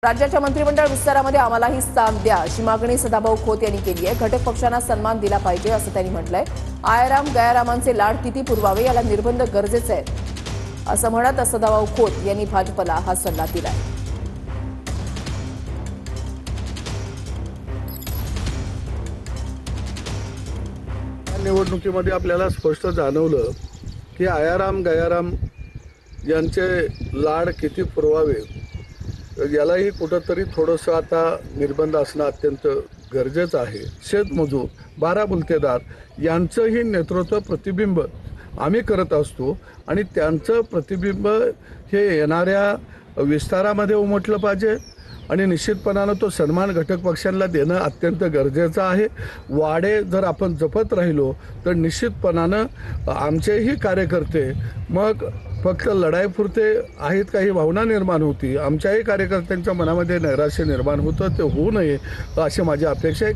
राज्याच्या मंत्रिमंडळ विस्तारामध्ये आम्हालाही स्थान द्या अशी मागणी सदाभाऊ खोत यांनी केली आहे। घटक पक्षांना सन्मान दिला पाहिजे असं त्यांनी म्हटलंय। आयाराम गयारामांचे लाड किती पुरवावे याला निर्बंध गरजेचे आहेत असं म्हणत सदाभाऊ खोत यांनी भाजपला हा सल्ला दिलाय। निवडणुकीमध्ये आपल्याला स्पष्ट जाणवलं की आयाराम गयाराम यांचे लाड किती पुरवावे यालाही कुठंतरी थोडंसं आता निर्बंध असणं अत्यंत गरजेचं आहे। शेतमजूर बाराबुलतेदार यांचंही नेतृत्व प्रतिबिंब आम्ही करत असतो आणि त्यांचं प्रतिबिंब हे येणाऱ्या विस्तारामध्ये उमटलं पाहिजे आणि निश्चितपणानं तो सन्मान घटक पक्षांना देणं अत्यंत गरजेचं आहे। वाडे जर आपण जपत राहिलो तर निश्चितपणानं आमचेही कार्यकर्ते मग फक्त लढाईपुरते आहेत काही भावना निर्माण होती, आमच्याही कार्यकर्त्यांच्या मनामध्ये नैराश्य निर्माण होतं, ते होऊ नये अशी माझी अपेक्षा आहे।